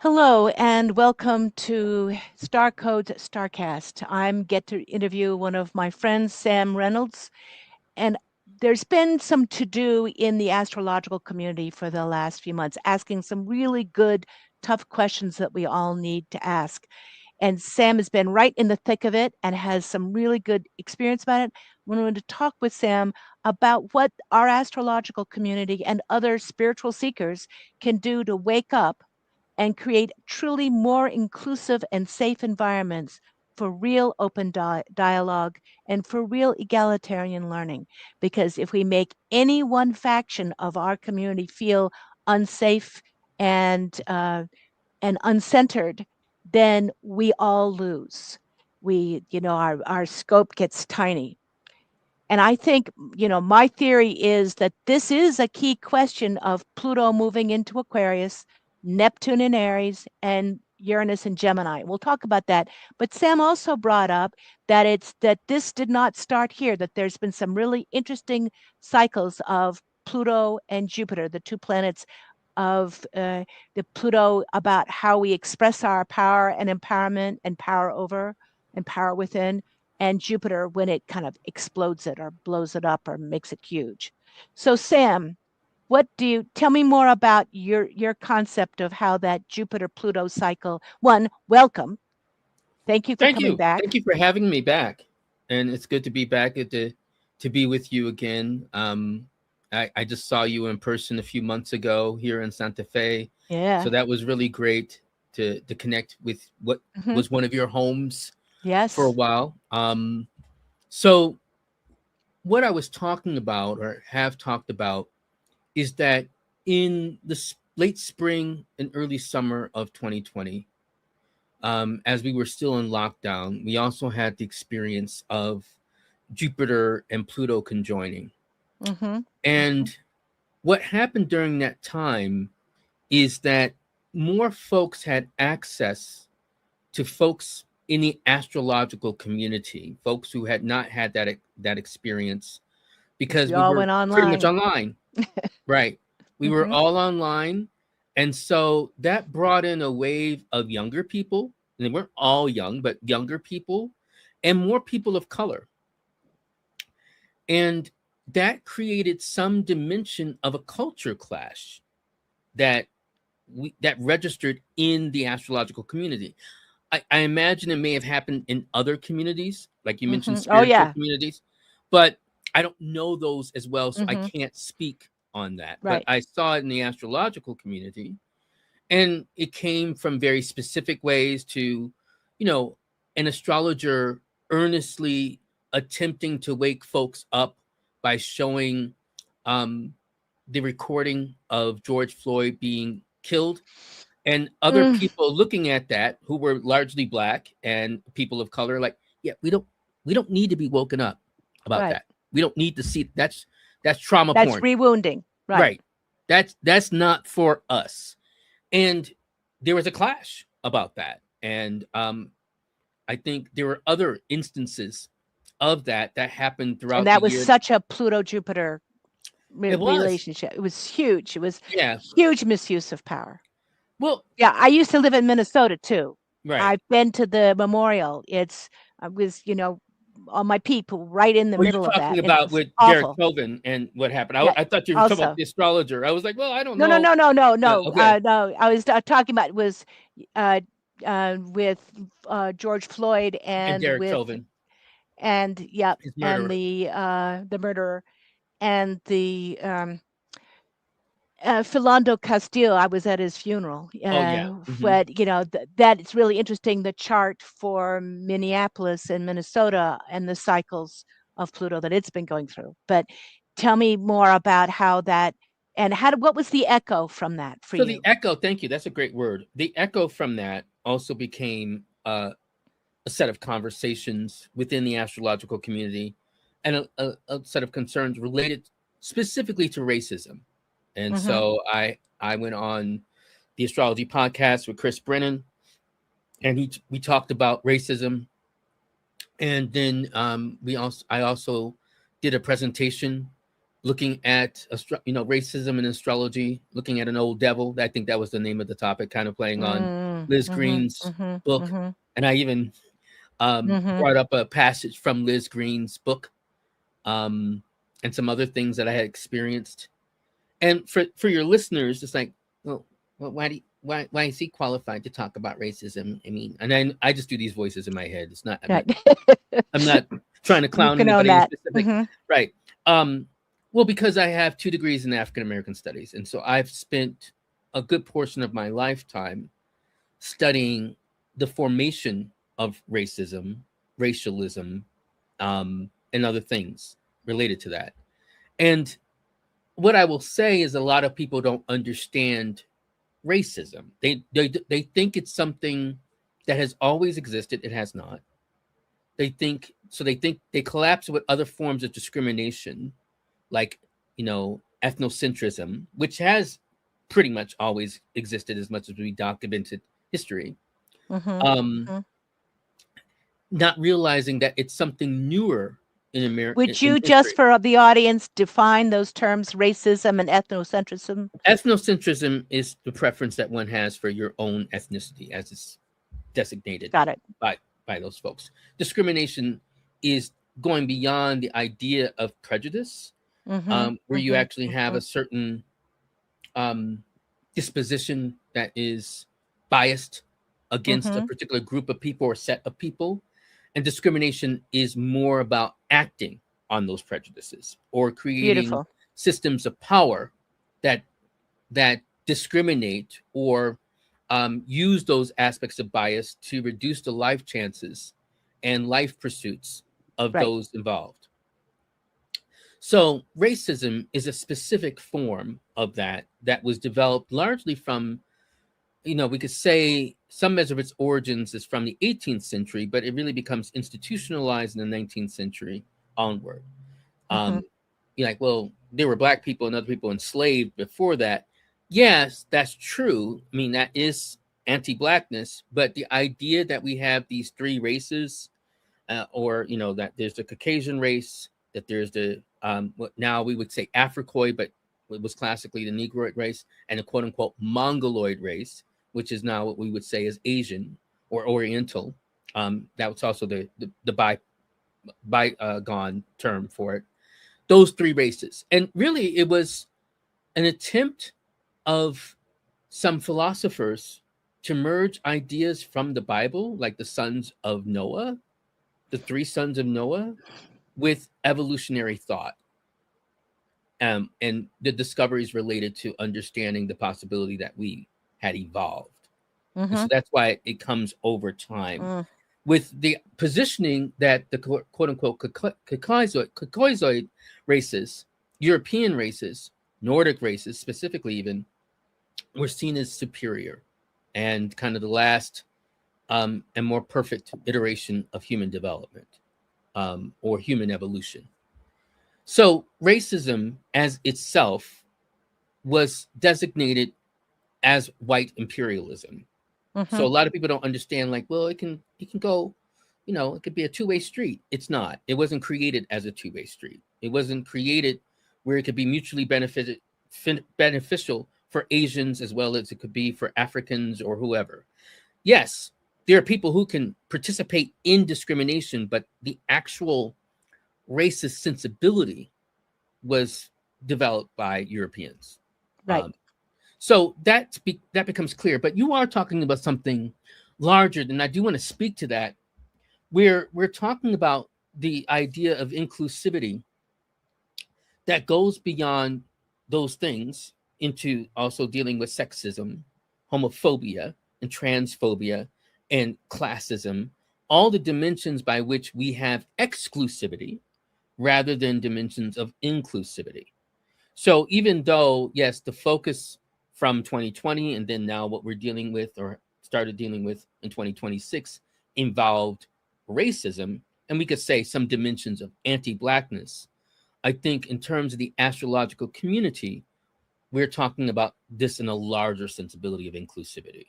Hello and welcome to Starcodes Starcast. I'm get to interview one of my friends, Sam Reynolds, and there's been some to do in the astrological community for the last few months, asking some really good, tough questions that we all need to ask. And Sam has been right in the thick of it and has some really good experience about it. We wanted to talk with Sam about what our astrological community and other spiritual seekers can do to wake up and create truly more inclusive and safe environments for real open dialogue and for real egalitarian learning. Because if we make any one faction of our community feel unsafe and uncentered, then we all lose. Our scope gets tiny. And I think, my theory is that this is a key question of Pluto moving into Aquarius, Neptune in Aries, and Uranus in Gemini. We'll talk about that. But Sam also brought up that this did not start here, that there's been some really interesting cycles of Pluto and Jupiter, the two planets of the Pluto, about how we express our power and empowerment and power over and power within, and Jupiter when it kind of explodes it or blows it up or makes it huge. So Sam, what do you tell me more about your concept of how that Jupiter Pluto cycle? One, welcome. Thank you for Thank coming you. Thank back. you for having me back. And it's good to be back to be with you again. I just saw you in person a few months ago here in Santa Fe. So Yeah. that was really great to connect with what Hmm. was one of your homes for a Yes. while. So what I was talking about or have talked about is that in the late spring and early summer of 2020, as we were still in lockdown, we also had the experience of Jupiter and Pluto conjoining. Mm-hmm. Mm-hmm. And what happened during that time is that more folks had access to folks in the astrological community, folks who had not had that experience Because because we we all were went pretty much online. online, right? We were Mm-hmm. all online, and so that brought in a wave of younger people. And they weren't all young, but younger people and more people of color. And that created some dimension of a culture clash that that registered in the astrological community. I imagine it may have happened in other communities, like you mentioned, Mm-hmm. Oh spiritual yeah. communities, but I don't know those as well, so I Mm-hmm. can't speak on that. But Right. I saw it in the astrological community, and it came from very specific ways to, you know, an astrologer earnestly attempting to wake folks up by showing um, the recording of George Floyd being killed, and other Mm. people looking at that who were largely black and people of color, like, yeah, we don't need to be woken up about Right. that. We don't need to see that's trauma That's porn, rewounding. Right. right? That's not for us. And there was a clash about that, and I think there were other instances of that happened And throughout the that was year. such a Pluto Jupiter It was, relationship. It was huge. It was yeah. huge misuse of power. Well, Yeah, I used to live in Minnesota too. right. I've been to the memorial. I was, on my people right in the Were you middle of talking that. And it about was with Derek awful. Chauvin and what happened? Yeah. I thought you were talking about Also, the astrologer. I was like, well, I don't no, no, know. no, no, no, Yeah, no, okay. no. I was talking about was uh, with George Floyd And and Derek with Chauvin, and yep, his and murderer. the murderer and the Philando Castile. I was at his funeral. Oh yeah. Hmm. But that it's really interesting, the chart for Minneapolis and Minnesota and the cycles of Pluto that it's been going through. But tell me more about how that and what was the echo from that for So the you? echo, thank you. That's a great word. The echo from that also became a set of conversations within the astrological community, and a set of concerns related specifically to racism. And Mm-hmm. so I went on the astrology podcast with Chris Brennan, and we talked about racism. And then I also did a presentation looking at racism and astrology, looking at an old devil. I think that was the name of the topic, kind of playing on Liz Green's book. And I even brought up a passage from Liz Green's book, and some other things that I had experienced. And for your listeners, it's like, well, why is he qualified to talk about racism? I mean, and then I just do these voices in my head. It's not. I'm not trying to clown anybody in specific, right? Well, because I have 2 degrees in African American studies, and so I've spent a good portion of my lifetime studying the formation of racism, racialism, and other things related to that. And what I will say is a lot of people don't understand racism. They think it's something that has always existed. It has not. They think they collapse with other forms of discrimination, like, ethnocentrism, which has pretty much always existed as much as we documented history. Not realizing that it's something newer in America. Would you just, for the audience, define those terms, racism and ethnocentrism? Ethnocentrism is the preference that one has for your own ethnicity, as it's designated by those folks. Discrimination is going beyond the idea of prejudice, where you actually have a certain disposition that is biased against a particular group of people or set of people. And discrimination is more about acting on those prejudices or creating systems of power that discriminate or use those aspects of bias to reduce the life chances and life pursuits of those involved. So racism is a specific form of that was developed largely from, we could say some measure of its origins is from the 18th century, but it really becomes institutionalized in the 19th century onward. There were Black people and other people enslaved before that. Yes, that's true. I mean, that is anti-Blackness, but the idea that we have these 3 races, that there's the Caucasian race, that there's the, what now we would say Africoid, but it was classically the Negroid race, and the quote unquote Mongoloid race, which is now what we would say is Asian or Oriental. That was also the bygone term for it. Those 3 races. And really it was an attempt of some philosophers to merge ideas from the Bible, like the sons of Noah, the 3 sons of Noah, with evolutionary thought. And the discoveries related to understanding the possibility that we had evolved. And so that's why it comes over time with the positioning that the quote unquote Caucasoid races, European races, Nordic races specifically even, were seen as superior and kind of the last and more perfect iteration of human development or human evolution. So racism as itself was designated as white imperialism. So a lot of people don't understand, like, well, it can go, it could be a 2-way street. It's not. It wasn't created as a 2-way street. It wasn't created where it could be mutually beneficial for Asians as well as it could be for Africans or whoever. Yes, there are people who can participate in discrimination, but the actual racist sensibility was developed by Europeans. So that becomes clear. But you are talking about something larger, and I do want to speak to that. We're talking about the idea of inclusivity that goes beyond those things into also dealing with sexism, homophobia, and transphobia, and classism, all the dimensions by which we have exclusivity rather than dimensions of inclusivity. So even though, yes, the focus from 2020 and then now what we're dealing with or started dealing with in 2026 involved racism, and we could say some dimensions of anti-Blackness, I think in terms of the astrological community, we're talking about this in a larger sensibility of inclusivity.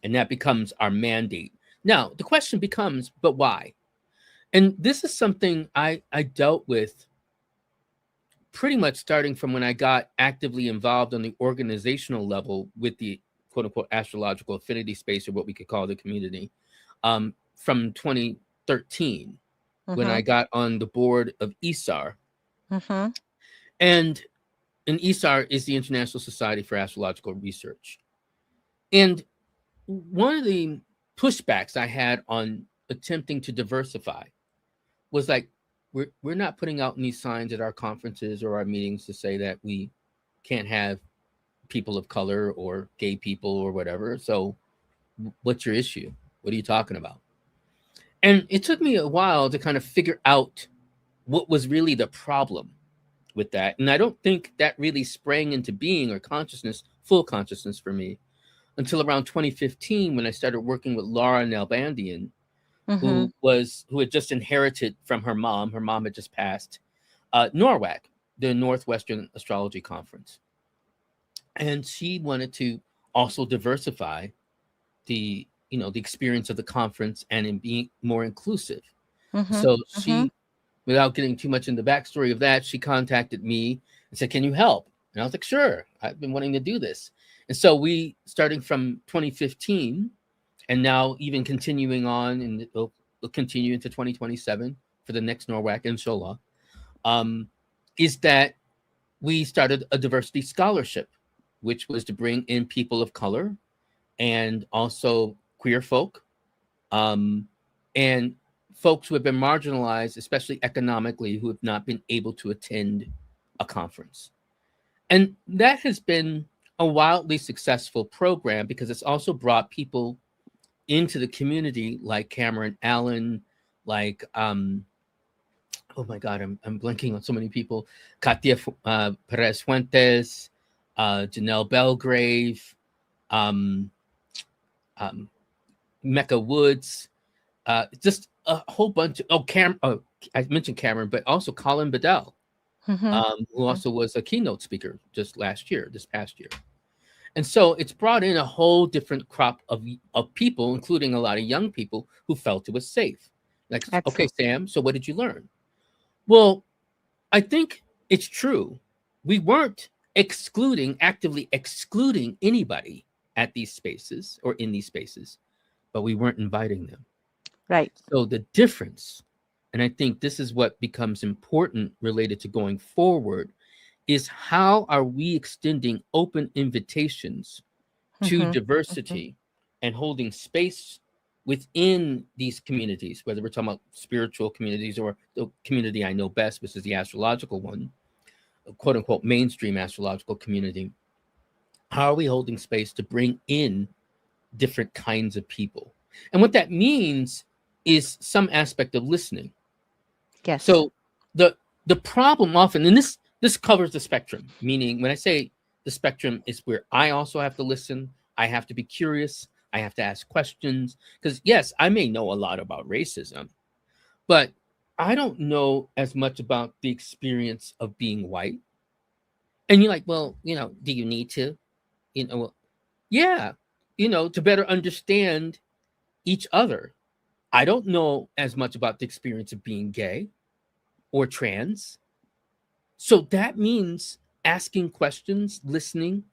And that becomes our mandate. Now, the question becomes, but why? And this is something I dealt with pretty much starting from when I got actively involved on the organizational level with the quote unquote astrological affinity space, or what we could call the community, from 2013, when I Mm-hmm. got on the board of ISAR. Mm-hmm. And ISAR is the International Society for Astrological Research. And one of the pushbacks I had on attempting to diversify was like, we're not putting out any signs at our conferences or our meetings to say that we can't have people of color or gay people or whatever. So what's your issue? What are you talking about? And it took me a while to kind of figure out what was really the problem with that. And I don't think that really sprang into being or consciousness, full consciousness for me, until around 2015, when I started working with Laura Nalbandian, Mm-hmm. who had just inherited from her mom. Her mom had just passed NORWAC, the Northwestern Astrology Conference, and she wanted to also diversify the experience of the conference and in being more inclusive. Mm-hmm. So Mm-hmm. she, without getting too much in the backstory of that, she contacted me and said, "Can you help?" And I was like, "Sure, I've been wanting to do this." And so we, starting from 2015, and now even continuing on, and it'll continue into 2027 for the next NORWAC, inshallah, um, is that we started a diversity scholarship, which was to bring in people of color and also queer folk, um, and folks who have been marginalized, especially economically, who have not been able to attend a conference. And that has been a wildly successful program because it's also brought people into the community like Cameron Allen, like oh my God, I'm blanking on so many people. Katia Perez Fuentes, Janelle Belgrave, um, um, Mecca Woods, just a whole bunch of, I mentioned Cameron, but also Colin Bedell, Mm-hmm. who also was a keynote speaker just this past year. And so it's brought in a whole different crop of people, including a lot of young people who felt it was safe. Like, okay, Excellent. Sam, so what did you learn? Well, I think it's true. We weren't actively excluding anybody at these spaces or in these spaces, but we weren't inviting them. Right. So the difference, and I think this is what becomes important related to going forward, is how are we extending open invitations to Mm-hmm. Mm-hmm. diversity and holding space within these communities, whether we're talking about spiritual communities or the community I know best, which is the astrological one, quote unquote mainstream astrological community. How are we holding space to bring in different kinds of people? And what that means is some aspect of listening. Yes. So the the problem often, and this covers the spectrum, meaning when I say the spectrum is where I also have to listen, I have to be curious, I have to ask questions, because yes, I may know a lot about racism, but I don't know as much about the experience of being white. And you're like, well, do you need to? Well, yeah, to better understand each other. I don't know as much about the experience of being gay or trans. So that means asking questions, listening.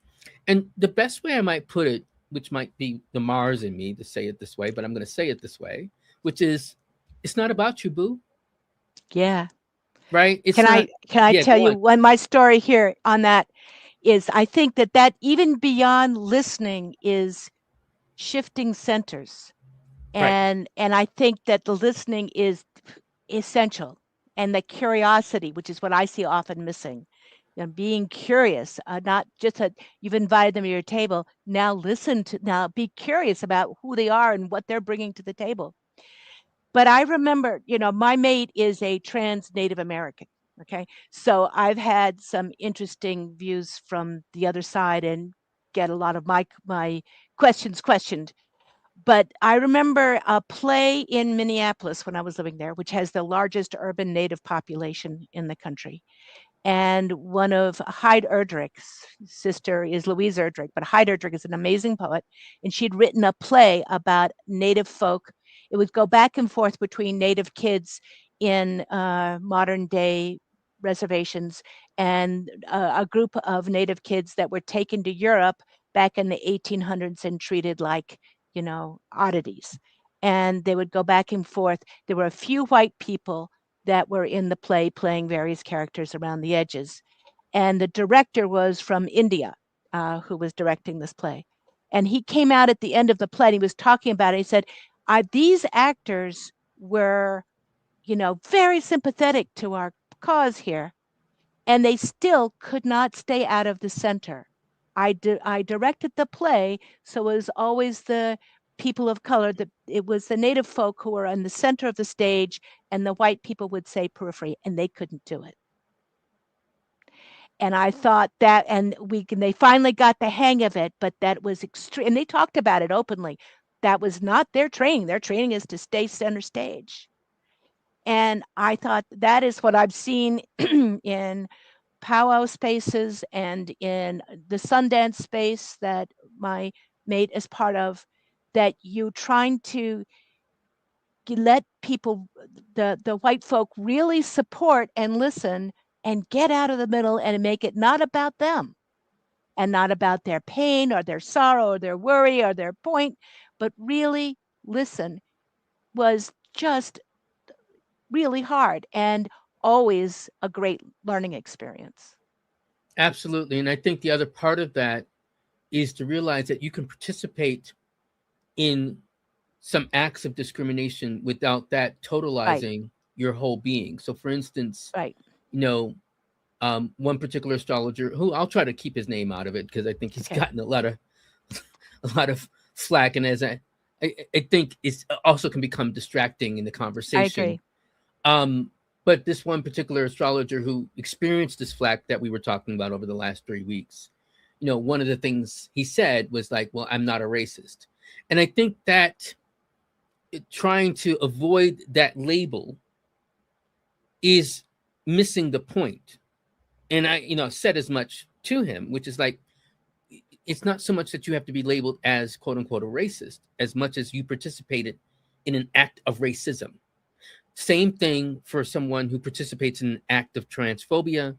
And the best way I might put it, which might be the Mars in me to say it this way, but I'm going to say it this way, which is, it's not about you, boo, Yeah. right? It's Can not. I Yeah, tell go you on. one my story here on that is I think that even beyond listening is shifting centers. Right. And I think that the listening is essential, and the curiosity, which is what I see often missing. Being curious, not just that you've invited them to your table. Now be curious about who they are and what they're bringing to the table. But I remember, my mate is a trans Native American. Okay. So I've had some interesting views from the other side and get a lot of my questions questioned. But I remember a play in Minneapolis when I was living there, which has the largest urban Native population in the country. And one of Hyde Erdrich's sister is Louise Erdrich, but Hyde Erdrich is an amazing poet, and she'd written a play about Native folk. It would go back and forth between Native kids in modern day reservations and a group of Native kids that were taken to Europe back in the 1800s and treated like, oddities. And they would go back and forth. There were a few white people that were in the play playing various characters around the edges. And the director was from India, who was directing this play. And he came out at the end of the play and he was talking about it. He said, these actors were, very sympathetic to our cause here, and they still could not stay out of the center. I directed the play, so it was always the people of color. It was the Native folk who were in the center of the stage, and the white people would say periphery, and they couldn't do it. And I thought that, and they finally got the hang of it, but that was extreme. And they talked about it openly. That was not their training. Their training is to stay center stage. And I thought that is what I've seen in powwow spaces and in the Sundance space that my mate is part of, that you trying to let people, the white folk, really support and listen and get out of the middle and make it not about them and not about their pain or their sorrow or their worry or their point, but really listen, was just really hard and always a great learning experience. Absolutely. And I think the other part of that is to realize that you can participate in some acts of discrimination without that totalizing your whole being. So, for instance, Right. One particular astrologer, who I'll try to keep his name out of it because I think he's gotten a lot of flack, and as I think it's also can become distracting in the conversation. I agree. But this one particular astrologer who experienced this flack that we were talking about over the last 3 weeks, one of the things he said was like, well, I'm not a racist. And I think that trying to avoid that label is missing the point. And I, said as much to him, which is like, it's not so much that you have to be labeled as quote unquote a racist as much as you participated in an act of racism. Same thing for someone who participates in an act of transphobia,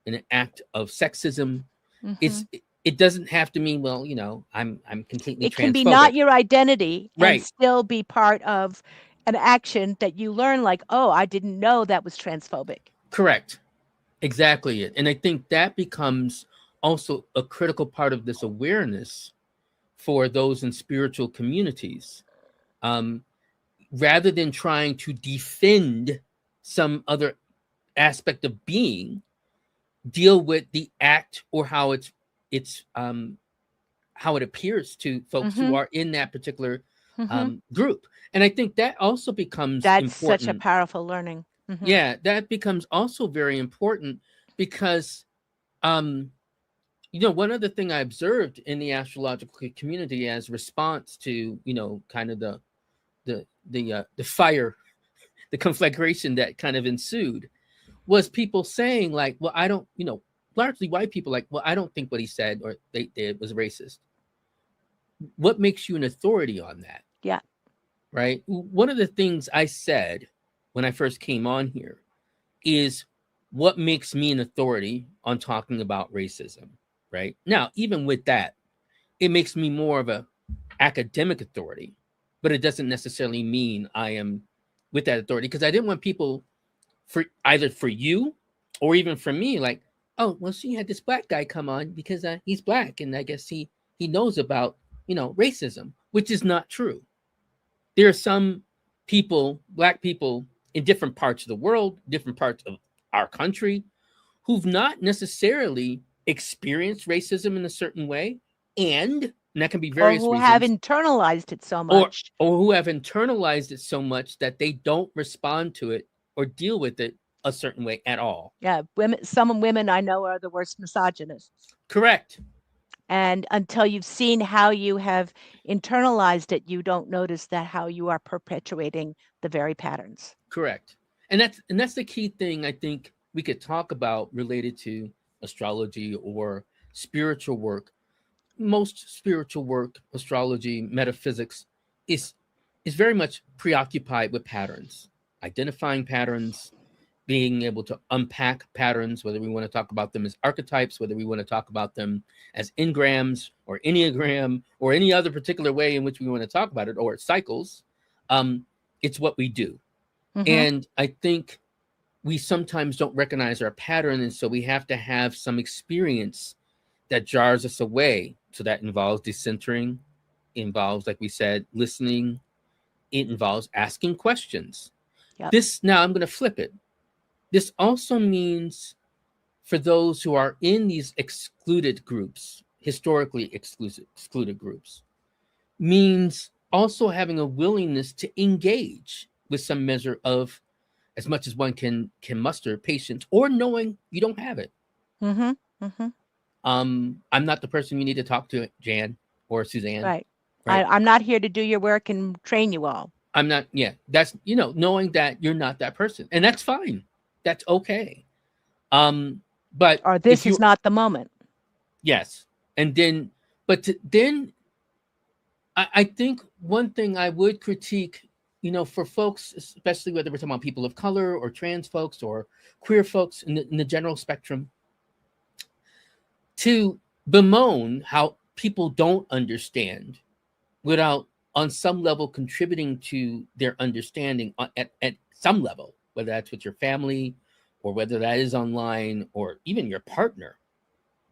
in an act of sexism. Mm-hmm. It doesn't have to mean, well, I'm completely transphobic. It can be not your identity, right, and still be part of an action that you learn, like, oh, I didn't know that was transphobic. Correct. Exactly it. And I think that becomes also a critical part of this awareness for those in spiritual communities. Rather than trying to defend some other aspect of being, deal with the act or how how it appears to folks who are in that particular group. And I think that also becomes that's important. Such a powerful learning. Yeah, that becomes also very important because one other thing I observed in the astrological community as response to kind of the fire, the conflagration that kind of ensued, was people saying like, well, I don't, largely white people, like, well, I don't think what he said or they did was racist. What makes you an authority on that? Yeah. Right. One of the things I said when I first came on here is what makes me an authority on talking about racism. Right now, even with that, it makes me more of a academic authority, but it doesn't necessarily mean I am with that authority, because I didn't want people for you or even for me, like, oh, well, she had this black guy come on because he's black and I guess he knows about racism, which is not true. There are some people, black people in different parts of the world, different parts of our country, who've not necessarily experienced racism in a certain way, and that can be various or who reasons, have internalized it so much, or who have internalized it so much that they don't respond to it or deal with it a certain way at all. Yeah, some women I know are the worst misogynists. Correct. And until you've seen how you have internalized it, you don't notice that how you are perpetuating the very patterns. Correct. And that's the key thing I think we could talk about related to astrology or spiritual work. Most spiritual work, astrology, metaphysics, is very much preoccupied with patterns, identifying patterns, being able to unpack patterns, whether we want to talk about them as archetypes, whether we want to talk about them as engrams or enneagram or any other particular way in which we want to talk about it, or cycles. It's what we do. Mm-hmm. And I think we sometimes don't recognize our pattern. And so we have to have some experience that jars us away. So that involves decentering, involves, like we said, listening. It involves asking questions. Yep. This, now I'm going to flip it. This also means for those who are in these excluded groups, historically excluded groups, means also having a willingness to engage with some measure of, as much as one can muster, patience, or knowing you don't have it. Mm-hmm. Mm-hmm. I'm not the person you need to talk to, Jan or Suzanne. Right. Right. I'm not here to do your work and train you all. I'm not. Yeah, that's, knowing that you're not that person, and that's fine. That's okay. But Or this is not the moment. Yes, and then, then I think one thing I would critique, for folks, especially whether we're talking about people of color or trans folks or queer folks in the general spectrum, to bemoan how people don't understand without on some level contributing to their understanding at some level, whether that's with your family or whether that is online or even your partner,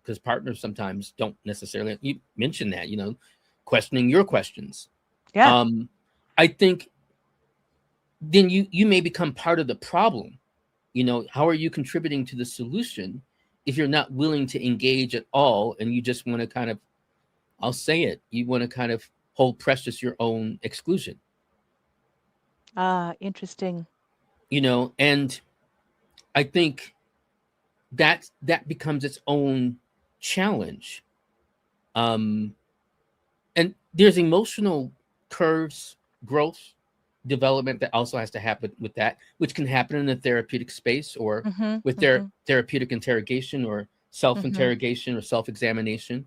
because partners sometimes don't necessarily, you mentioned that, questioning your questions. Yeah. I think then you may become part of the problem. How are you contributing to the solution if you're not willing to engage at all, and you just want to kind of, I'll say it, you want to kind of hold precious your own exclusion. Interesting. And I think that becomes its own challenge. And there's emotional curves, growth, development that also has to happen with that, which can happen in the therapeutic space or with their therapeutic interrogation or self-interrogation or self-examination,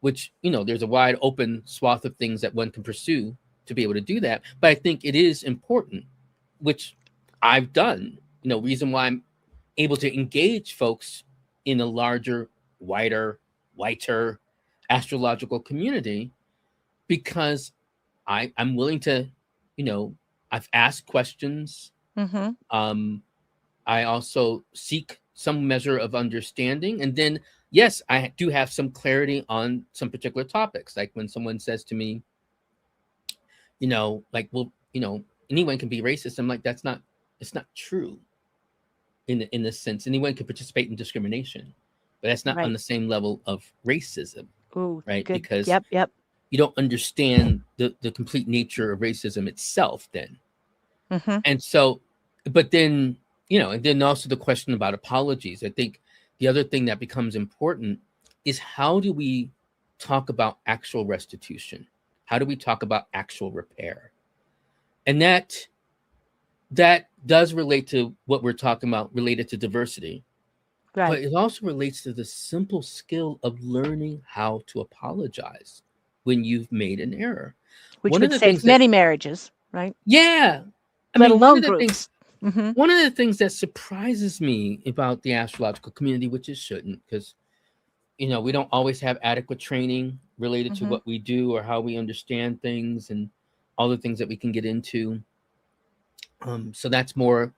which, there's a wide open swath of things that one can pursue to be able to do that. But I think it is important, which I've done, reason why I'm able to engage folks in a larger, wider, whiter astrological community, because I'm willing to, I've asked questions. I also seek some measure of understanding. And then, yes, I do have some clarity on some particular topics. Like when someone says to me, like, well, anyone can be racist. I'm like, it's not true. In this sense, anyone can participate in discrimination, but that's not on the same level of racism. Ooh, right? Good. Because Yep. you don't understand the complete nature of racism itself then. And so, but then, and then also the question about apologies. I think the other thing that becomes important is, how do we talk about actual restitution? How do we talk about actual repair? And that does relate to what we're talking about related to diversity. Right. But it also relates to the simple skill of learning how to apologize when you've made an error. Which would save many marriages, right? Yeah. Let alone groups. One of the things that surprises me about the astrological community, which it shouldn't, because, we don't always have adequate training related to what we do or how we understand things and all the things that we can get into. So that's more,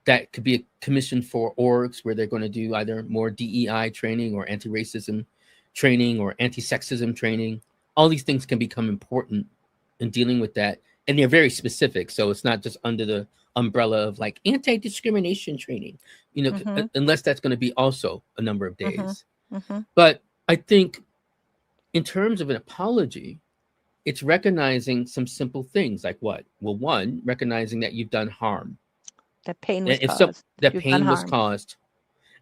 that could be a commission for orgs where they're going to do either more DEI training or anti-racism training or anti-sexism training. All these things can become important in dealing with that. And they're very specific. So it's not just under the umbrella of like anti-discrimination training, unless that's going to be also a number of days. But I think in terms of an apology, it's recognizing some simple things like what? Well, one, recognizing that you've done harm. That pain was caused. That pain was caused.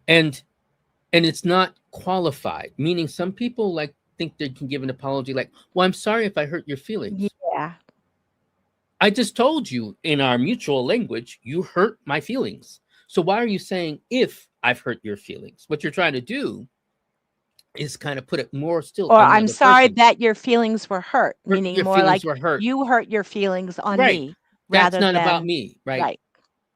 And it's not qualified, meaning some people think they can give an apology like, well, I'm sorry if I hurt your feelings. Yeah. I just told you in our mutual language, you hurt my feelings. So why are you saying if I've hurt your feelings? What you're trying to do is kind of put it more still. Or I'm sorry that your feelings were hurt, meaning your more feelings like were hurt. You hurt your feelings on right. me. That's not about me, right?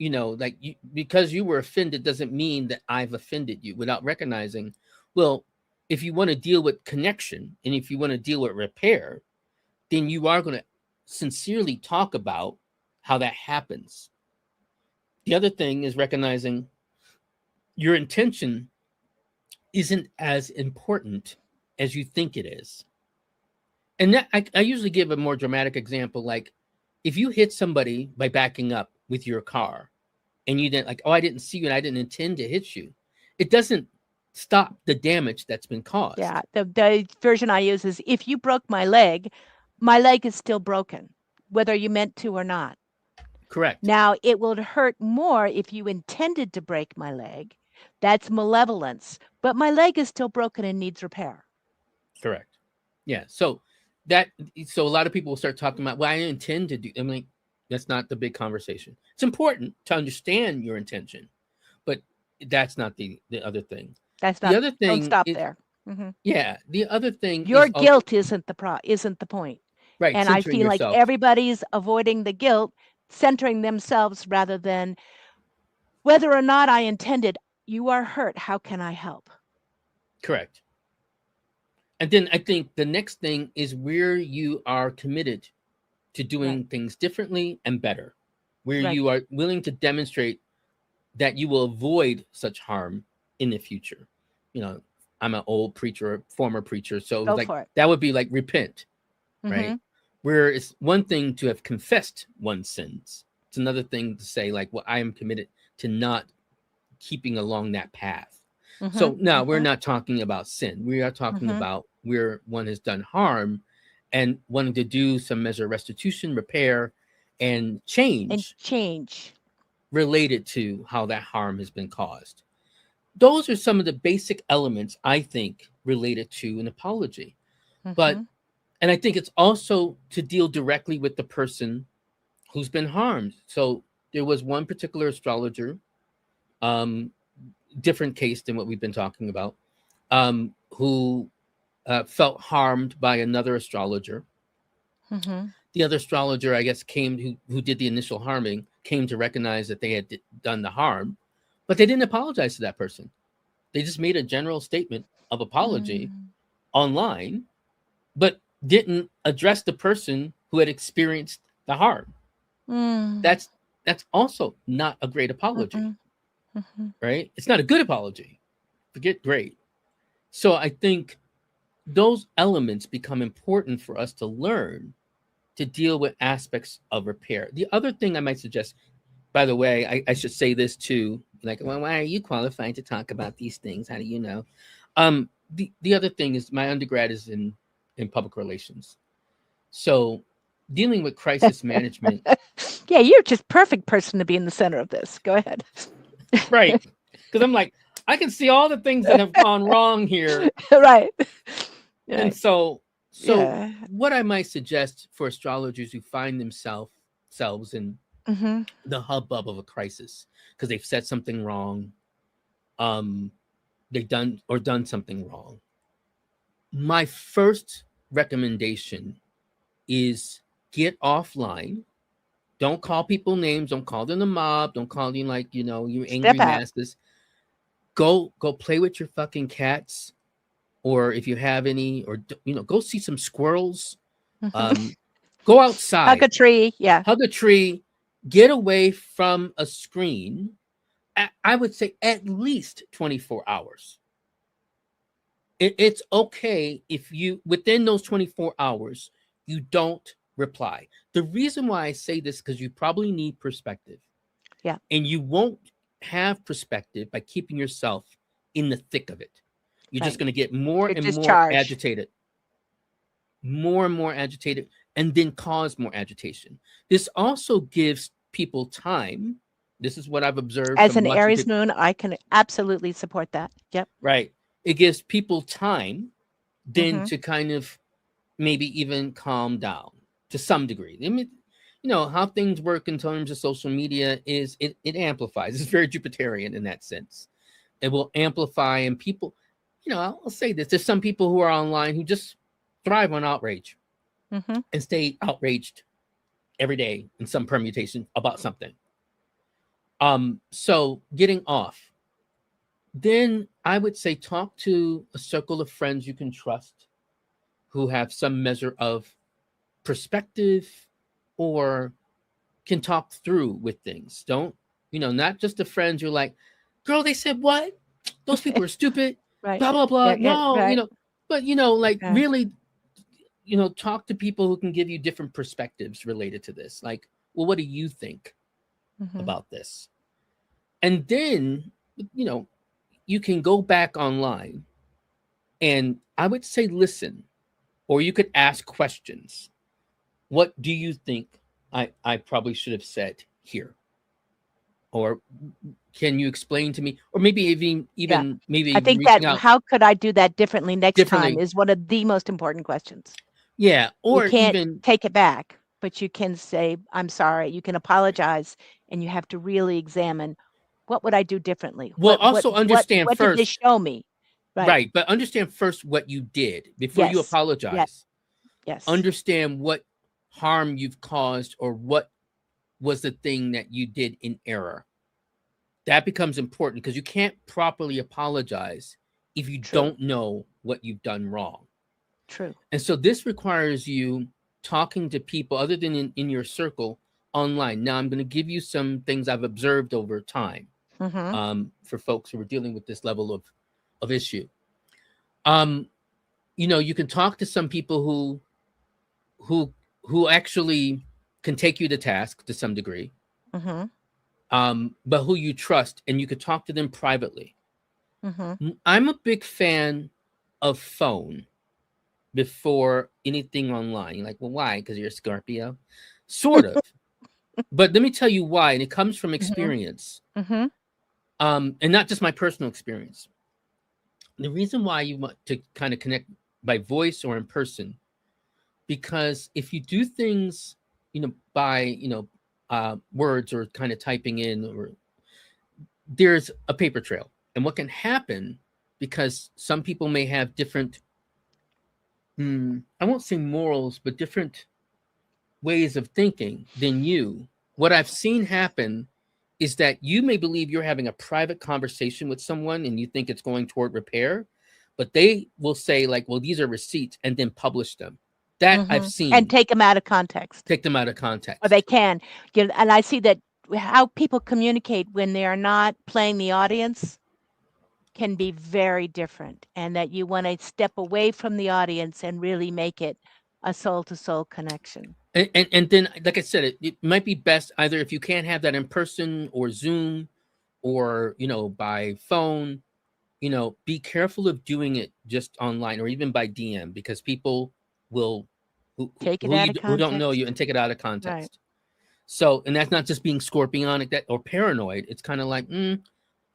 like because you were offended doesn't mean that I've offended you, without recognizing, well, if you want to deal with connection and if you want to deal with repair, then you are going to sincerely talk about how that happens. The other thing is recognizing your intention isn't as important as you think it is. And that I usually give a more dramatic example. Like if you hit somebody by backing up with your car and you didn't like, oh, I didn't see you and I didn't intend to hit you, it doesn't stop the damage that's been caused. Yeah. The version I use is if you broke my leg is still broken, whether you meant to or not. Correct. Now, it will hurt more if you intended to break my leg. That's malevolence. But my leg is still broken and needs repair. Correct. Yeah. So a lot of people will start talking about, well, I intend to do. I'm like, that's not the big conversation. It's important to understand your intention, but that's not the other thing. That's not. The other thing. Don't stop there. Yeah. The other thing. Your guilt isn't the point. Right. And I feel like everybody's avoiding the guilt, centering themselves rather than whether or not I intended. You are hurt. How can I help? Correct. And then I think the next thing is where you are committed to doing things differently and better, where you are willing to demonstrate that you will avoid such harm in the future. I'm an old preacher, former preacher, so that would be like repent, right? Where it's one thing to have confessed one's sins. It's another thing to say like, well, I am committed to not keeping along that path. So now we're not talking about sin. We are talking about where one has done harm and wanting to do some measure of restitution, repair, and change related to how that harm has been caused. Those are some of the basic elements, I think, related to an apology. And I think it's also to deal directly with the person who's been harmed. So there was one particular astrologer, different case than what we've been talking about, who felt harmed by another astrologer. The other astrologer, I guess, who did the initial harming, came to recognize that they had done the harm, but they didn't apologize to that person. They just made a general statement of apology online, but didn't address the person who had experienced the harm. That's also not a great apology, right? It's not a good apology. Forget great. So I think those elements become important for us to learn to deal with aspects of repair. The other thing I might suggest, by the way, I should say this too, like, well, why are you qualified to talk about these things? How do you know? The other thing is my undergrad is in public relations. So dealing with crisis management. Yeah, you're just perfect person to be in the center of this. Go ahead. Right. Because I'm like, I can see all the things that have gone wrong here. Right. And so what I might suggest for astrologers who find themselves in the hubbub of a crisis because they've said something wrong, they've done something wrong. My first recommendation is get offline. Don't call people names. Don't call them the mob. Don't call them like, you angry masters. Go play with your fucking cats. Or if you have any, or, go see some squirrels. Go outside. Hug a tree. Yeah. Hug a tree. Get away from a screen. I would say at least 24 hours. It's okay if you, within those 24 hours, you don't reply. The reason why I say this, because you probably need perspective. Yeah. And you won't have perspective by keeping yourself in the thick of it. You're just going to get more and more agitated. More and more agitated, and then cause more agitation. This also gives people time. This is what I've observed. As an Aries moon, I can absolutely support that. Yep. Right. It gives people time then to kind of maybe even calm down to some degree. I mean, how things work in terms of social media is it amplifies. It's very Jupiterian in that sense. It will amplify, and people, I'll say this. There's some people who are online who just thrive on outrage and stay outraged every day in some permutation about something. So getting off, then I would say talk to a circle of friends you can trust who have some measure of perspective or can talk through with things. Don't, not just the friends you're like, girl, they said what? Those people are stupid, Right. blah, blah, blah. Yeah, yeah, No, right. but, like Okay. really, talk to people who can give you different perspectives related to this. Like, well, what do you think Mhm. about this? And then, you can go back online and I would say listen, or you could ask questions. What do you think I probably should have said here? Or can you explain to me? Or maybe Yeah. maybe I even think that reaching out how could I do that differently next time differently. is one of the most important questions. Yeah. You Or can't even, take it back, but you can say, I'm sorry. You can apologize, and you have to really examine what would I do differently? well, also understand What did this first, show me? Right. right? But understand first what you did before you Yes. Yes. apologize. Yes. Understand what harm you've caused or what was the thing that you did in error. That becomes important because you can't properly apologize if you True. don't know what you've done wrong. True. And so this requires you talking to people other than in your circle online. Now, I'm going to give you some things I've observed over time Mhm. for folks who are dealing with this level of issue. Um, you can talk to some people who who actually can take you to task to some degree, Mhm. but who you trust, and you could talk to them privately. Mhm. I'm a big fan of phone before anything online. You're like, well, why? Because you're a Scorpio? Sort of. But let me tell you why. And it comes from Mhm. experience. Mhm. And not just my personal experience. The reason why you want to kind of connect by voice or in person, because if you do things, by, words or kind of typing in, or there's a paper trail. And what can happen, because some people may have different, I won't say morals, but different ways of thinking than you. What I've seen happen is that you may believe you're having a private conversation with someone and you think it's going toward repair, but they will say, like, well, these are receipts, and then publish them. That I've Mhm. And seen. take them out of context. Take them out of Or they context. can. And I see that how people communicate when they are not playing the audience can be very different, and that you want to step away from the audience and really make it a soul to soul connection. And then, like I said, it might be best either if you can't have that in person or Zoom or, by phone, be careful of doing it just online or even by DM, because people will Take it out of who don't know you context. and take it out of Right. context. So, and that's not just being scorpionic or paranoid. It's kind of like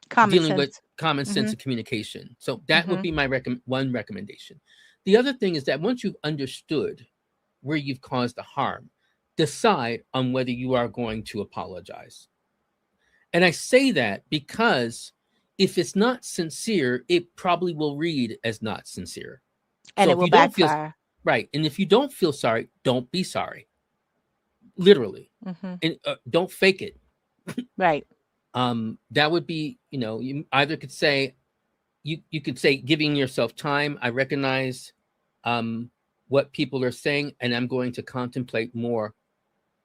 Common dealing with sense. common sense Mhm. of communication. So that would Mhm. be my one recommendation. The other thing is that once you've understood where you've caused the harm, decide on whether you are going to apologize. And I say that because if it's not sincere, it probably will read as not sincere. And So it if will you don't feel backfire. right, and if you don't feel sorry, don't be sorry, literally, Mhm. and don't fake it. Right. That would be, you either could say, you could say, giving yourself time. I recognize what people are saying, and I'm going to contemplate more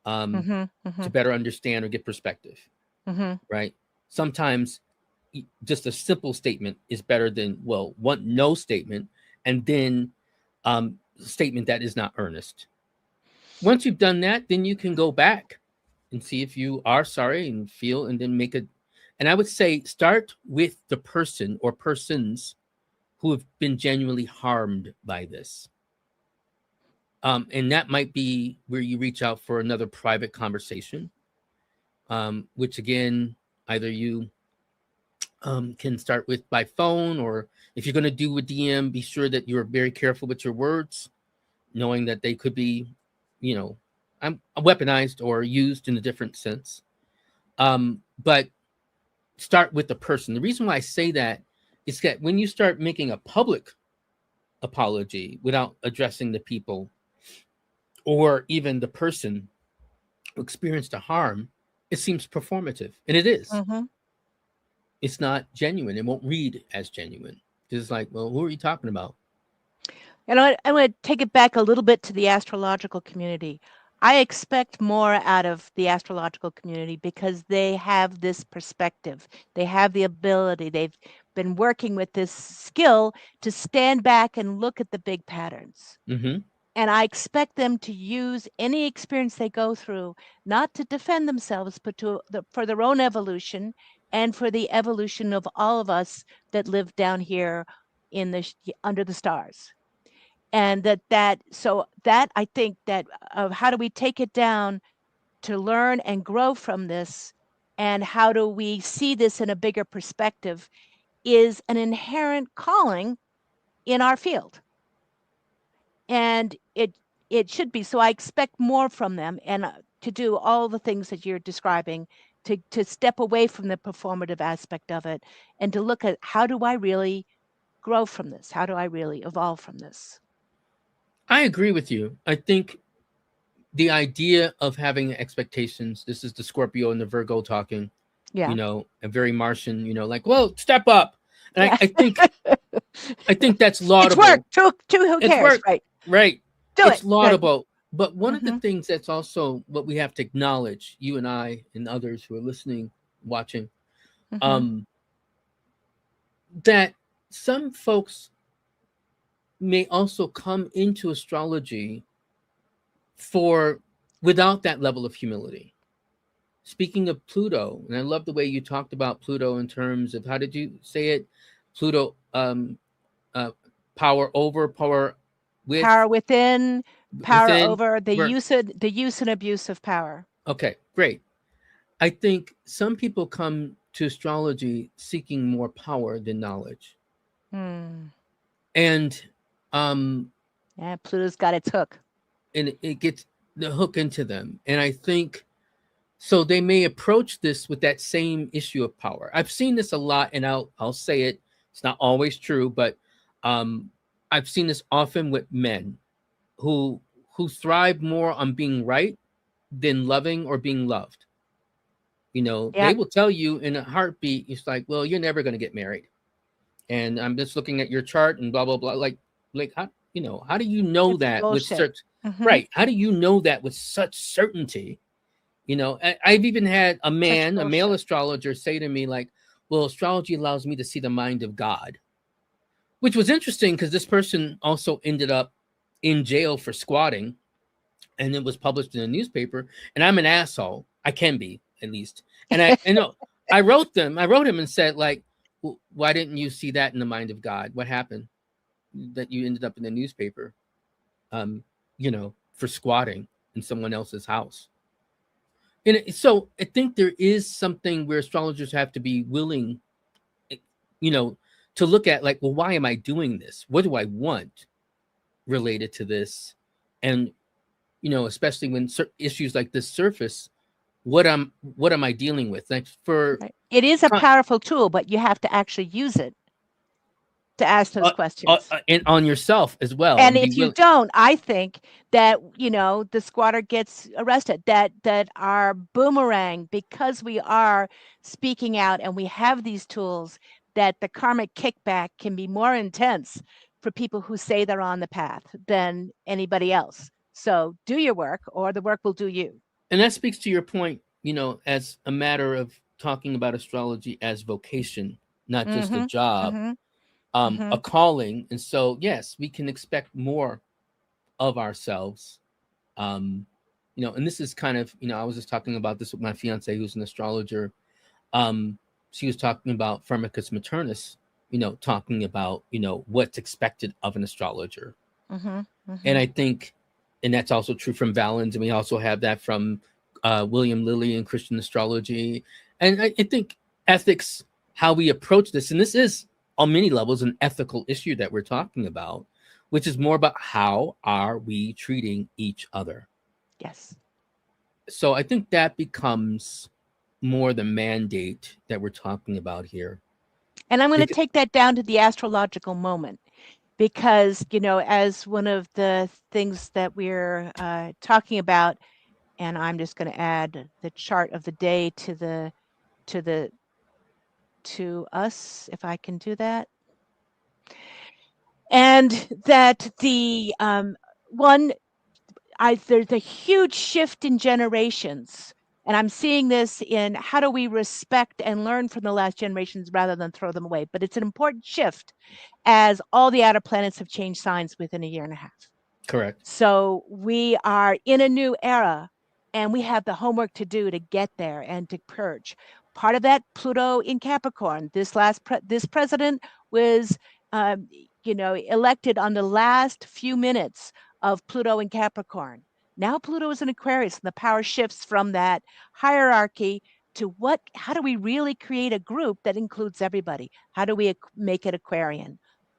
um, Mhm. to Mhm. better understand or get perspective. Mhm. Right? Sometimes just a simple statement is better than, well, one no statement and then statement that is not earnest. Once you've done that, then you can go back and see if you are sorry and feel, and then make a. And I would say start with the person or persons who have been genuinely harmed by this. And that might be where you reach out for another private conversation, which again, either you can start with by phone, or if you're going to do a DM, be sure that you're very careful with your words, knowing that they could be, you know, weaponized or used in a different sense. But start with the person. The reason why I say that is that when you start making a public apology without addressing the people or even the person who experienced the harm, it seems performative, and it is. Mm-hmm. It's not genuine. It won't read as genuine. It's like, well, who are you talking about? And I want to take it back a little bit to the astrological community. I expect more out of the astrological community because they have this perspective. They have the ability. They've been working with this skill to stand back and look at the big patterns. Mm-hmm. And I expect them to use any experience they go through, not to defend themselves, but for their own evolution and for the evolution of all of us that live down here in the under the stars. And so that I think that how do we take it down to learn and grow from this, and how do we see this in a bigger perspective, is an inherent calling in our field. And it should be. So I expect more from them, and to do all the things that you're describing, to step away from the performative aspect of it, and to look at how do I really grow from this? How do I really evolve from this? I agree with you. I think the idea of having expectations, this is the Scorpio and the Virgo talking, Yeah. and very Martian, like, well, step up. And Yeah. I think that's It's laudable. work. Who It's cares? work. Right. Right. Do It's it. laudable. But one of the Mm-hmm. things that's also what we have to acknowledge, you and I and others who are listening, watching, Mm-hmm. that some folks may also come into astrology without that level of humility. Speaking of Pluto, and I love the way you talked about Pluto in terms of, how did you say it? Pluto, power over, power with, Power within, power within. over, the use and abuse of power. Okay, great. I think some people come to astrology seeking more power than knowledge. And Yeah, Pluto's got its hook. and it gets the hook into them. And I think so they may approach this with that same issue of power. I've seen this a lot, and I'll say it. It's not always true, but I've seen this often with men who thrive more on being right than loving or being loved. They Yep. will tell you in a heartbeat, it's like, well, you're never going to get married. And I'm just looking at your chart and blah, blah, blah. Like how do you know It's that with bullshit. certain, right? How do you know that with such certainty? I've even had a male astrologer say to me, like, well, astrology allows me to see the mind of God, which was interesting because this person also ended up in jail for squatting, and it was published in a newspaper. And I'm an asshole. I can be, at least. And I wrote him and said, like, well, why didn't you see that in the mind of God? What happened that you ended up in the newspaper, for squatting in someone else's house? And so I think there is something where astrologers have to be willing, to look at, like, well, why am I doing this? What do I want related to this? And, especially when issues like this surface, what am I dealing with? Like, it is a powerful tool, but you have to actually use it to ask those questions. And on yourself as well. And if you don't, I think that, the squatter gets arrested, that our boomerang, because we are speaking out and we have these tools, that the karmic kickback can be more intense for people who say they're on the path than anybody else. So do your work, or the work will do you. And that speaks to your point, as a matter of talking about astrology as vocation, not just a job, a calling. And so, yes, we can expect more of ourselves. And this is kind of, I was just talking about this with my fiance, who's an astrologer. She was talking about Firmicus Maternus, talking about, what's expected of an astrologer. And I think, and that's also true from Valens, and we also have that from William Lilly and Christian astrology. And I think ethics, how we approach this, and this is on many levels an ethical issue that we're talking about, which is more about how are we treating each other. Yes. So I think that becomes more the mandate that we're talking about here. And I'm going to take that down to the astrological moment, because, as one of the things that we're talking about, and I'm just going to add the chart of the day to the to us, if I can do that. And that the one, there's a huge shift in generations. And I'm seeing this in how do we respect and learn from the last generations rather than throw them away. But it's an important shift as all the outer planets have changed signs within a year and a half. Correct. So we are in a new era, and we have the homework to do to get there and to purge. Part of that, Pluto in Capricorn. This president was, elected on the last few minutes of Pluto in Capricorn. Now Pluto is in Aquarius, and the power shifts from that hierarchy to how do we really create a group that includes everybody? How do we make it Aquarian?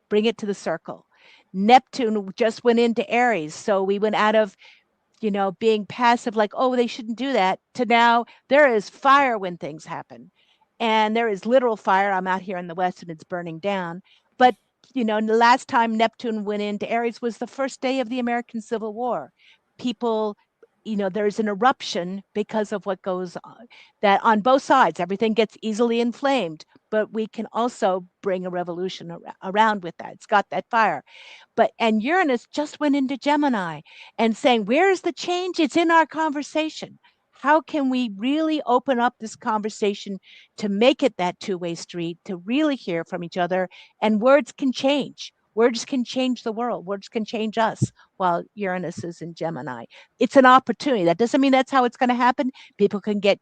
Bring it to the circle. Neptune just went into Aries. So we went out of, being passive, like, oh, they shouldn't do that, to now there is fire when things happen. And there is literal fire. I'm out here in the West and it's burning down. But, the last time Neptune went into Aries was the first day of the American Civil War. People, there's an eruption because of what goes on, that on both sides, everything gets easily inflamed, but we can also bring a revolution around with that. It's got that fire. And Uranus just went into Gemini and saying, where's the change? It's in our conversation. How can we really open up this conversation to make it that two-way street, to really hear from each other? And words can change. Words can change the world. Words can change us while Uranus is in Gemini. It's an opportunity. That doesn't mean that's how it's going to happen. People can get,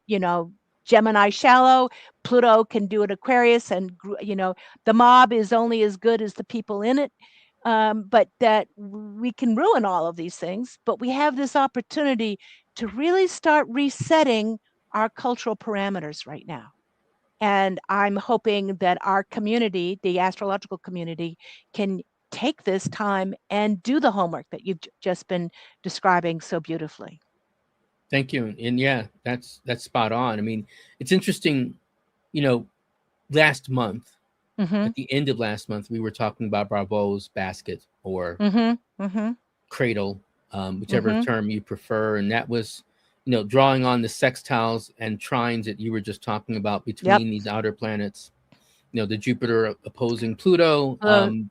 Gemini shallow. Pluto can do it Aquarius. And, the mob is only as good as the people in it. But that we can ruin all of these things. But we have this opportunity to really start resetting our cultural parameters right now. And I'm hoping that our community, the astrological community, can take this time and do the homework that you've just been describing so beautifully. Thank you. And yeah, that's spot on. I mean, it's interesting, last month, at the end of last month, we were talking about Bravo's basket or cradle, whichever term you prefer. And that was, drawing on the sextiles and trines that you were just talking about between these outer planets. The Jupiter opposing Pluto,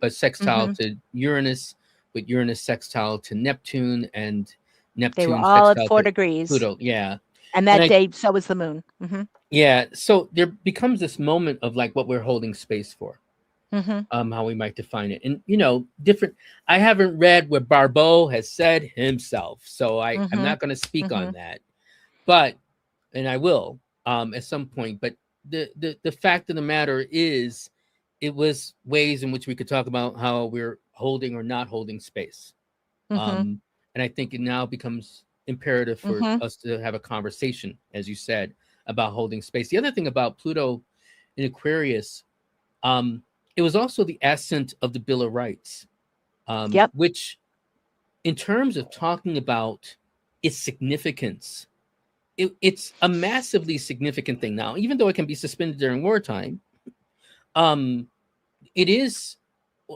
but sextile to Uranus, with Uranus sextile to Neptune, and Neptune they were all at sextile 4 to degrees. Pluto. Yeah. And that day, so was the moon. Yeah. So there becomes this moment of like what we're holding space for. How we might define it. And, different. I haven't read what Barbeau has said himself, so I'm not going to speak on that. But, and I will at some point. But the fact of the matter is, it was ways in which we could talk about how we're holding or not holding space. And I think it now becomes imperative for us to have a conversation, as you said, about holding space. The other thing about Pluto in Aquarius, it was also the ascent of the Bill of Rights, which, in terms of talking about its significance, it's a massively significant thing now. Even though it can be suspended during wartime, it is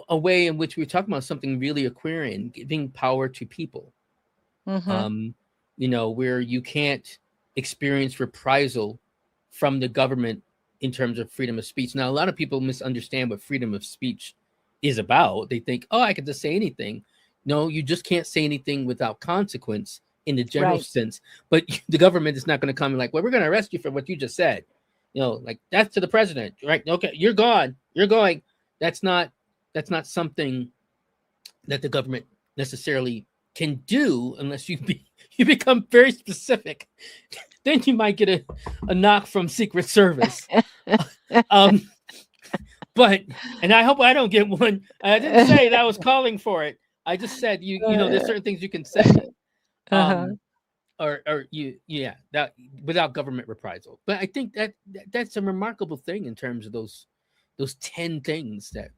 a way in which we're talking about something really Aquarian, giving power to people. Where you can't experience reprisal from the government in terms of freedom of speech. Now, a lot of people misunderstand what freedom of speech is about. They think, oh, I can just say anything. No, you just can't say anything without consequence in the general sense. But the government is not going to come and like, well, we're going to arrest you for what you just said. Like that's to the president, right? Okay, you're gone. You're going. That's not something that the government necessarily can do unless you become very specific. Then you might get a knock from Secret Service. But, and I hope I don't get one. I didn't say that I was calling for it. I just said, there's certain things you can say. That without government reprisal. But I think that's a remarkable thing in terms of those 10 things that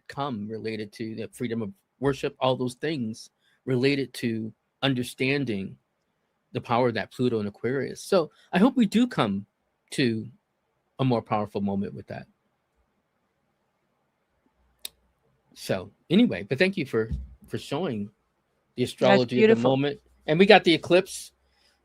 come related to the freedom of worship, all those things related to understanding the power of that Pluto and Aquarius. So I hope we do come to a more powerful moment with that. So anyway, but thank you for showing the astrology of the moment. And we got the eclipse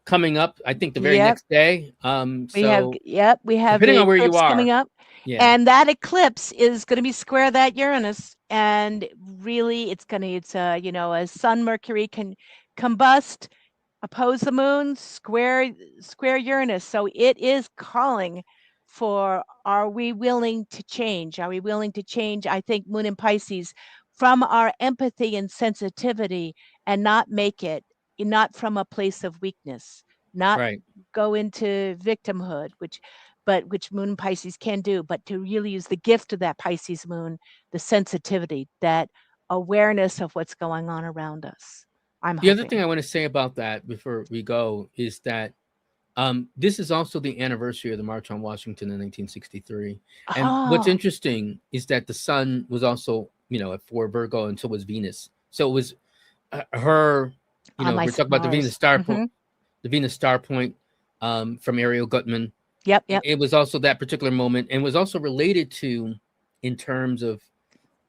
coming up, I think the very Yep. next day. So We have depending the on where you eclipse are, coming up. yeah, And that eclipse is going to be square that Uranus. And really, it's a Sun Mercury can combust, oppose the moon, square Uranus. So it is calling for, are we willing to change? Are we willing to change? I think Moon in Pisces, from our empathy and sensitivity, and not from a place of weakness, not right. go into victimhood, which Moon in Pisces can do, but to really use the gift of that Pisces moon, the sensitivity, that awareness of what's going on around us. I'm The other thing hoping. I want to say about that before we go is that this is also the anniversary of the March on Washington in 1963. And what's Oh, interesting is that the sun was also, at 4 Virgo, and so was Venus. So it was her, on my we're talking about the Venus Mars. star point, Mm-hmm. the Venus star point from Ariel Gutman. Yep, yep. It was also that particular moment, and was also related to, in terms of,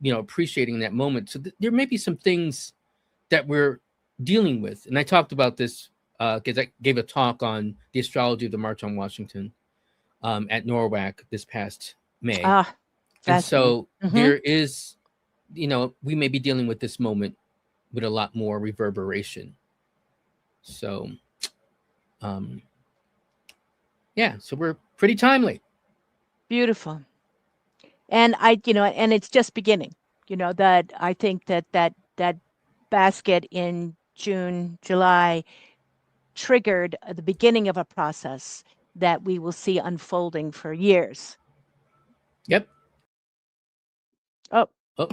appreciating that moment. So there may be some things that we're dealing with. And I talked about this because I gave a talk on the astrology of the March on Washington at NORWAC this past May. Ah, And fascinating. so Mm-hmm. there is, we may be dealing with this moment with a lot more reverberation. So, yeah, so we're pretty timely. Beautiful. And and it's just beginning. That I think that basket in June, July triggered the beginning of a process that we will see unfolding for years. Yep. Oh, Oh,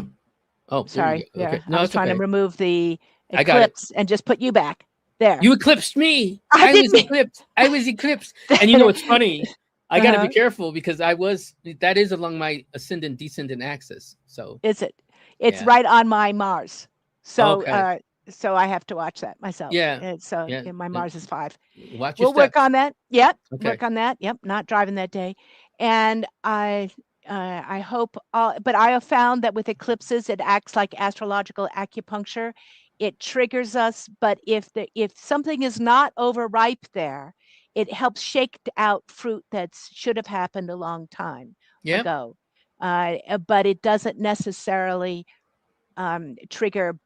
oh, there you sorry. go. Okay. There. I No, was it's trying to okay. remove the I got it. eclipse and just put you back. There. You eclipsed me. I I was didn't eclipsed. I was eclipsed. And it's funny. I got to be careful because that is along my ascendant descendant axis. So, Is it? It's yeah. right on my Mars. So Okay. so I have to watch that myself. Yeah. And so Yeah. my Mars is 5. Watch your We'll work steps. on that. Yep, Okay. work on that. Yep, not driving that day. And I hope, but I have found that with eclipses, it acts like astrological acupuncture. It triggers us, but if something is not overripe there, it helps shake out fruit that should have happened a long time Yeah. ago. But it doesn't necessarily trigger,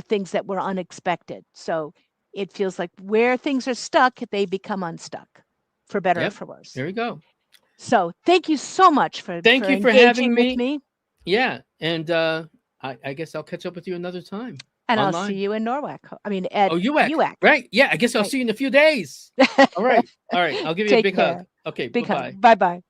things that were unexpected. So it feels like where things are stuck, they become unstuck, for better or Yep. for worse. There we go. So thank you so much for Thank you for engaging having with me. me. Yeah. And I guess I'll catch up with you another time. And online. I'll see you in Norwalk. I mean, at UAC. UAC. Right. Yeah. I guess I'll Right. see you in a few days. All right. All right. I'll give you a Take big care. hug. Okay. Big Bye-bye. hug. Bye-bye.